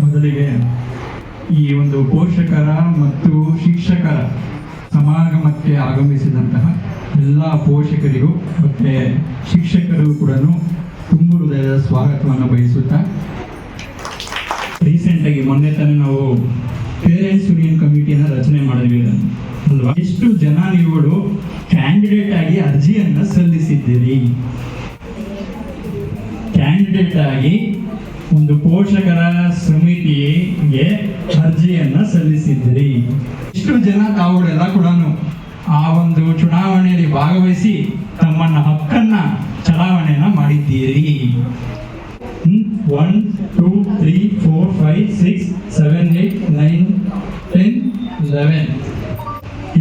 ಮೊದಲಿಗೆ ಈ ಒಂದು ಪೋಷಕರ ಮತ್ತು ಶಿಕ್ಷಕರ ಸಮಾಗಮಕ್ಕೆ ಆಗಮಿಸಿದಂತಹ ಎಲ್ಲ ಪೋಷಕರಿಗೂ ಮತ್ತು ಶಿಕ್ಷಕರು ಕೂಡ ತುಂಬು ಹೃದಯದ ಸ್ವಾಗತವನ್ನು ಬಯಸುತ್ತಾ, ರೀಸೆಂಟಾಗಿ ಮೊನ್ನೆ ತಾನೇ ನಾವು ಪೇರೆಂಟ್ಸ್ ಯೂನಿಯನ್ ಕಮಿಟಿಯನ್ನು ರಚನೆ ಮಾಡಿದ್ವಿ ಅಲ್ವಾ? ಎಷ್ಟು ಜನ ನೀವುಗಳು ಕ್ಯಾಂಡಿಡೇಟ್ ಆಗಿ ಅರ್ಜಿಯನ್ನು ಸಲ್ಲಿಸಿದ್ದೀರಿ? ಕ್ಯಾಂಡಿಡೇಟ್ ಆಗಿ ಒಂದು ಪೋಷಕರ ಸಮಿತಿಗೆ ಅರ್ಜಿಯನ್ನು ಸಲ್ಲಿಸಿದ್ದೀರಿ. ಎಷ್ಟು ಜನ ತಾವುಗಳೆಲ್ಲ ಕೂಡ ಆ ಒಂದು ಚುನಾವಣೆಯಲ್ಲಿ ಭಾಗವಹಿಸಿ ತಮ್ಮನ್ನ ಹಕ್ಕನ್ನ ಚಲಾವಣೆಯನ್ನ ಮಾಡಿದ್ದೀರಿ. 1 2 3 4 5 6 7 8 9 10 11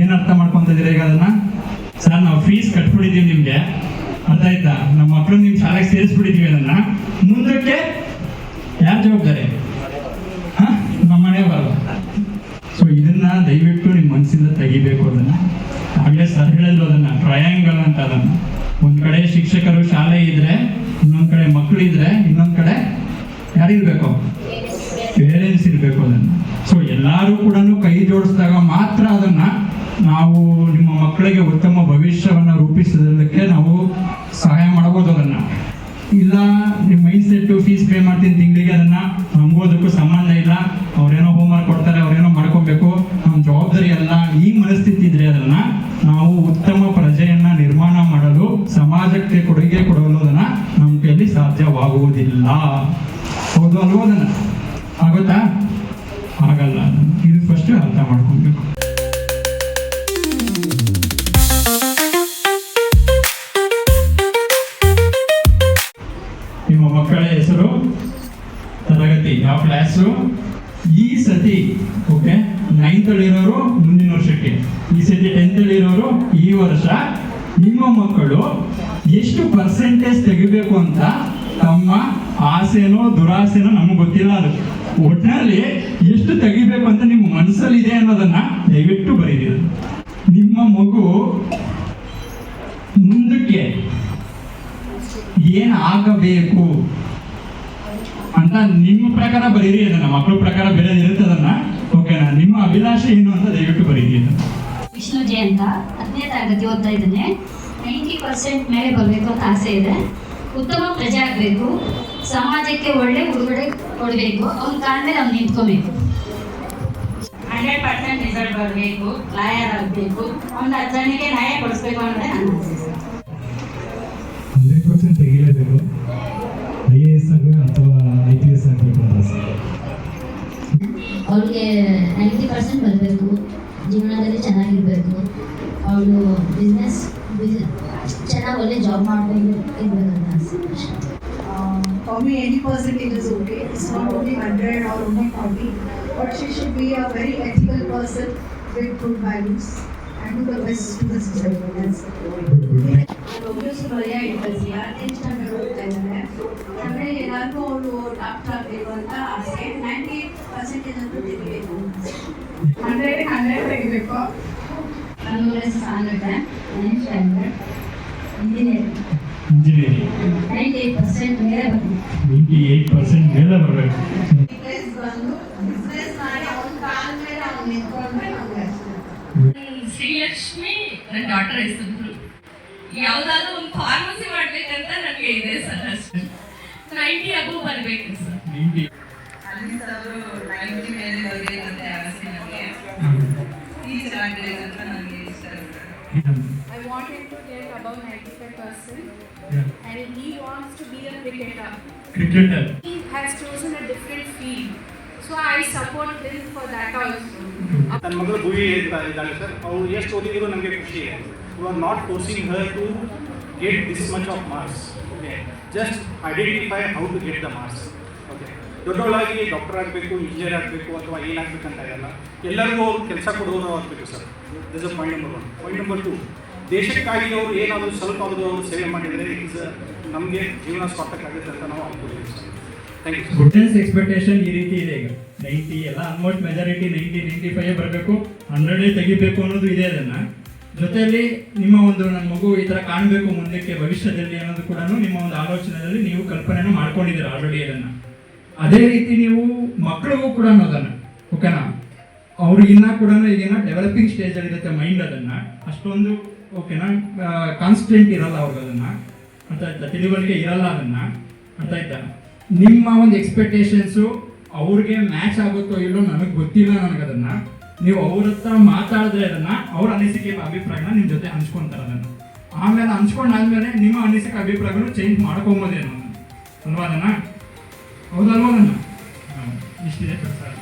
ಏನು ಅರ್ಥ ಮಾಡ್ಕೊಂತಿದ್ದೀರಾ ಈಗ ಅದನ್ನ? ಸರ್, ನಾವು ಫೀಸ್ ಕಟ್ಬಿಟ್ಟಿದ್ದೀವಿ ನಿಮ್ಗೆ, ಅರ್ಥ ಆಯ್ತಾ? ನಮ್ಮ ಮಕ್ಕಳು ನಿಮ್ಮ ಶಾಲೆಗೆ ಸೇರಿಸ್ಬಿಟ್ಟಿದ್ದೀವಿ. ಅದನ್ನ ಮುಂದಕ್ಕೆ ಯಾರು ಜವಾಬ್ದಾರಿ? ನಮ್ಮ ಮನೆ ಬರಲ್ಲ. ಸೊ ಇದನ್ನ ದಯವಿಟ್ಟು ನಿಮ್ಮ ಮನಸ್ಸಿಂದ ತೆಗಿಬೇಕು. ಅದನ್ನ ಆಗಲೇ ಸರ್ ಹೇಳಿದ್ರು, ಅದನ್ನ ಟ್ರಯಾಂಗಲ್ ಅಂತ. ಅದನ್ನು ಒಂದ್ ಕಡೆ ಶಿಕ್ಷಕರು ಶಾಲೆ ಇದ್ರೆ, ಇನ್ನೊಂದ್ ಕಡೆ ಮಕ್ಕಳು ಇದ್ರೆ, ಇನ್ನೊಂದ್ ಕಡೆ ಯಾರಿರ್ಬೇಕು? ಪೇರೆಂಟ್ಸ್ ಇರ್ಬೇಕು. ಅದನ್ನ ಸೊ ಎಲ್ಲರೂ ಕೂಡ ಕೈ ಜೋಡಿಸಿದಾಗ ಮಾತ್ರ ಅದನ್ನ ನಾವು ನಿಮ್ಮ ಮಕ್ಕಳಿಗೆ ಉತ್ತಮ ಭವಿಷ್ಯವನ್ನು ರೂಪಿಸೋದಕ್ಕೆ ನಾವು ಸಹಾಯ ಮಾಡಬಹುದು. ಅದನ್ನ ಇಲ್ಲ ನಿಮ್ಮ ಮೈಂಡ್ ಸೆಟ್ ಫೀಸ್ ಪೇ ಮಾಡ್ತೀನಿ ತಿಂಗಳಿಗೆ, ಅದನ್ನ ನಂಬೋದಕ್ಕೂ ಸಂಬಂಧ ಇಲ್ಲ. ಅವ್ರೇನೋ ಹೋಮ್ವರ್ಕ್ ಕೊಡ್ತಾರೆ, ಅವ್ರೇನೋ ಮಾಡ್ಕೊಬೇಕು, ನಮ್ಮ ಜವಾಬ್ದಾರಿ ಅಲ್ಲ. ಈ ಮನಸ್ಥಿತಿ ಇದ್ರೆ ಅದನ್ನ ನಾವು ಉತ್ತಮ ಪ್ರಜೆಯನ್ನ ನಿರ್ಮಾಣ ಮಾಡಲು, ಸಮಾಜಕ್ಕೆ ಕೊಡುಗೆ ಕೊಡಲು ಅದನ್ನ ನಮ್ಮ ಕೈಯಲ್ಲಿ ಸಾಧ್ಯವಾಗುವುದಿಲ್ಲ. ಹೌದು ಅಲ್ವೋ? ಅದನ್ನ ಆಗುತ್ತಾ? ಆಗಲ್ಲ. ಇದು ಫಸ್ಟ್ ಅರ್ಥ ಮಾಡ್ಕೊಬೇಕು. ನಿಮ್ಮ ಮಕ್ಕಳ ಹೆಸರು, ತರಗತಿ, ಯಾವ ಕ್ಲಾಸು, ಈ ಸತಿ ಓಕೆ 9th ಅಲ್ಲಿರೋರು ಮುಂದಿನ ವರ್ಷಕ್ಕೆ, ಈ ಸತಿ 10th ಅಲ್ಲಿರೋರು ಈ ವರ್ಷ ನಿಮ್ಮ ಮಕ್ಕಳು ಎಷ್ಟು ಪರ್ಸೆಂಟೇಜ್ ತೆಗಿಬೇಕು ಅಂತ ತಮ್ಮ ಆಸೆನೋ ದುರಾಸೆನೋ ನಮಗೆ ಗೊತ್ತಿಲ್ಲ. ಅದು ಒಟ್ಟಿನಲ್ಲಿ ಎಷ್ಟು ತೆಗಿಬೇಕು ಅಂತ ನಿಮ್ಮ ಮನಸ್ಸಲ್ಲಿ ಇದೆ ಅನ್ನೋದನ್ನ ದಯವಿಟ್ಟು ಬರೀರಿ. ನಿಮ್ಮ ಮಗು ಮುಂದಕ್ಕೆ ಏನು ಆಗಬೇಕು ಅಂತ ನಿಮ್ಮ ಪ್ರಕಾರ ಬರೀರಿ. ಅದನ್ನ ಮಕ್ಕಳ ಪ್ರಕಾರ ಬೇರೆ ಇರುತ್ತೆ. ಅದನ್ನ ಓಕೆನಾ? ನಿಮ್ಮ ಅಭಿಲಾಷೆ ಏನು ಅಂತ ದಯವಿಟ್ಟು ಬರೀರಿ. ವಿಷ್ಣುಜಿ ಅಂತ 10ನೇ ತರಗತಿ ಓದ್ತಾ ಇದ್ದಾನೆ. 90% ಮೇಲೆ ಬರಬೇಕು ಅಂತ ಆಸೆ ಇದೆ. ಉತ್ತಮ ಪ್ರಜೆ ಆಗಬೇಕು, ಸಮಾಜಕ್ಕೆ ಒಳ್ಳೆ ಉಡುಗೊರೆ ಕೊಡಬೇಕು, ಅವ್ನ ಕಾಲ ಮೇಲೆ ಅವ್ನು ನಿಂತ್ಕೋಬೇಕು. 100% ರಿಸಲ್ಟ್ ಬರಬೇಕು, ಲಾಯರ್ ಆಗಬೇಕು, ಅವ್ನ ಅಜ್ಜನಿಗೆ ನ್ಯಾಯ ಕೊಡಿಸ್ಬೇಕು ಅನ್ನೋದೇ ನನ್ನ ಆಸೆ. 100% ತೆಗಿಲೇಬೇಕು, IAS ಅಥವಾ IPS ಆಗಬೇಕು ಅಂತ ಆಸೆ. ಅವ್ಳಿಗೆ 90% ಬರಬೇಕು, ಜೀವನದಲ್ಲಿ ಚೆನ್ನಾಗಿರ್ಬೇಕು, ಅವಳು ಬಿಸ್ನೆಸ್ ಚೆನ್ನಾಗಿ ಒಳ್ಳೆ ಜಾಬ್ ಮಾಡ್ಕೊಂಡು ಇರ್ಬೇಕಂತ ಆಸೆ. For me, any percentage is okay. It's not only 100 or only 40, but she should be a very ethical person with good values and do the best to the society. That's it. ಒಬ್ಬರು ಬರೆಯ ಇಡ್ಬಸಿ 6ನೇ standard ಓದ್ತಾ ಇದ್ದಾರೆ. ಅಂದರೆ ಎಲ್ಲರಿಗೂ ಅವಳು doctor ಆಗಬೇಕು ಅಂತ ಆಸೆ. 90% ಅಂತೂ ತೆಗಿಬೇಕು. 100 ತೆಗಿಬೇಕು. ನನ್ನ ಹೆಸರು ಸಾಂಗತೆ, 9th ಸ್ಟ್ಯಾಂಡರ್ಡ್, ಇಂಜಿನಿಯರಿಂಗ್. 98% ಮೇಲೆ ಬರಬೇಕು. 98% ಮೇಲೆ ಬರಬೇಕು. ಬಿಸ್ನೆಸ್ ಮಾಡಿ ಅವ್ನ ಕಾಲ ಮೇಲೆ ಅವ್ನು ನಿಂತ್ಕೊಂಡ್ರೆ ನಮ್ಗೆ ಅಷ್ಟೇ. ಶ್ರೀಲಕ್ಷ್ಮಿ ನನ್ನ ಡಾಟರ್ ಹೆಸರು. ಯಾವುದಾದ್ರೂ ಒಂದು ಫಾರ್ಮಸಿ ಮಾಡ್ಬೇಕಂತ ನನಗೆ ಇದೆ ಸರ್. ಅಷ್ಟೇ 90 ಅಬೌವ್ ಬರಬೇಕು ಸರ್. ಅಲ್ಲಿ ಸರ್ 90 ಮೇಲೆ ಬರಬೇಕಂತ ಆಸೆ ನನಗೆ. ಟೀಚರ್ ಆಗಬೇಕಂತ ನನಗೆ ಇಷ್ಟ ಇದೆ. I want him to get above 95%. And he wants to be a cricketer. He has chosen a different field, so I support him for that also. ನನ್ನ ಮಗಳು ಭೂಮಿ ಹೇಳ್ತಾ ಇದ್ದಾಳೆ ಸರ್, ಅವಳು ಎಷ್ಟು ಓದಿದ್ರು ನಮಗೆ ಖುಷಿ. You are not forcing her to get this much of marks. Okay, just identify how to get the marks. Okay, ದೊಡ್ಡವಳಾಗಿ ಡಾಕ್ಟರ್ ಆಗಬೇಕು, ಇಂಜಿನಿಯರ್ ಆಗಬೇಕು ಅಥವಾ ಏನಾಗಬೇಕಂತ ಇರಲ್ಲ. ಎಲ್ಲರಿಗೂ ಅವರು ಕೆಲಸ ಕೊಡೋರು ಆಗಬೇಕು sir. This is point number 1. Point number 2, ದೇಶಕ್ಕಾಗಿ ಅವರು ಏನಾದರೂ ಸ್ವಲ್ಪ ಅವರು ಸೇವೆ ಮಾಡಿದರೆ ಇಸ್ ನಮಗೆ ಜೀವನ ಸಾರ್ಥಕ್ಕಾಗುತ್ತೆ ಅಂತ ನಾವು ಅನ್ಕೋತೀವಿ sir. Thank you. Goodness expectation ಈ ರೀತಿ ಇದೆ. ಈಗ 90 ಎಲ್ಲ ಆಲ್ಮೋಸ್ಟ್ ಮೆಜಾರಿಟಿ 90-95 ಬರಬೇಕು, 100 ತೆಗಿಬೇಕು ಅನ್ನೋದು ಇದೆ. ಅದನ್ನ ಜೊತೆಯಲ್ಲಿ ನಿಮ್ಮ ಒಂದು ನನ್ನ ಮಗು ಈ ಥರ ಕಾಣಬೇಕು ಮುಂದಕ್ಕೆ ಭವಿಷ್ಯದಲ್ಲಿ ಅನ್ನೋದು ಕೂಡ ನಿಮ್ಮ ಒಂದು ಆಲೋಚನೆಯಲ್ಲಿ ನೀವು ಕಲ್ಪನೆಯನ್ನು ಮಾಡ್ಕೊಂಡಿದ್ದೀರಾ ಆಲ್ರೆಡಿ. ಅದನ್ನು ಅದೇ ರೀತಿ ನೀವು ಮಕ್ಕಳಿಗೂ ಕೂಡ ಅದನ್ನು ಓಕೆನಾ, ಅವ್ರಿಗಿನ್ನ ಕೂಡ ಈಗಿನ ಡೆವಲಪಿಂಗ್ ಸ್ಟೇಜಲ್ಲಿ ಇರುತ್ತೆ ಮೈಂಡ್, ಅದನ್ನು ಅಷ್ಟೊಂದು ಓಕೆನಾ ಕಾನ್ಸ್ಟೆಂಟ್ ಇರಲ್ಲ ಅವ್ರಿಗೆ, ಅದನ್ನು ಅರ್ಥ ಆಯ್ತಾ, ತಿಳುವಳಿಕೆ ಇರಲ್ಲ ಅದನ್ನು, ಅರ್ಥ ಆಯ್ತಾ. ನಿಮ್ಮ ಒಂದು ಎಕ್ಸ್ಪೆಕ್ಟೇಷನ್ಸು ಅವ್ರಿಗೆ ಮ್ಯಾಚ್ ಆಗುತ್ತೋ ಇಲ್ಲೋ ನನಗೆ ಗೊತ್ತಿಲ್ಲ, ನನಗದನ್ನು ನೀವು ಅವ್ರ ಹತ್ರ ಮಾತಾಡಿದ್ರೆ ಅದನ್ನು ಅವ್ರ ಅನಿಸಿಕೆ ಅಭಿಪ್ರಾಯನ ನಿಮ್ಮ ಜೊತೆ ಹಂಚ್ಕೊತಾರೆ. ಅದನ್ನು ಆಮೇಲೆ ಹಂಚ್ಕೊಂಡಾದ್ಮೇಲೆ ನಿಮ್ಮ ಅನಿಸಿಕೆ ಅಭಿಪ್ರಾಯಗಳು ಚೇಂಜ್ ಮಾಡ್ಕೊಬೋದೇನೋ ಅಲ್ವಾ, ಅದನ್ನು ಹೌದಲ್ವಾ, ಅದನ್ನು ಇಷ್ಟಿದೆ ಸರ್.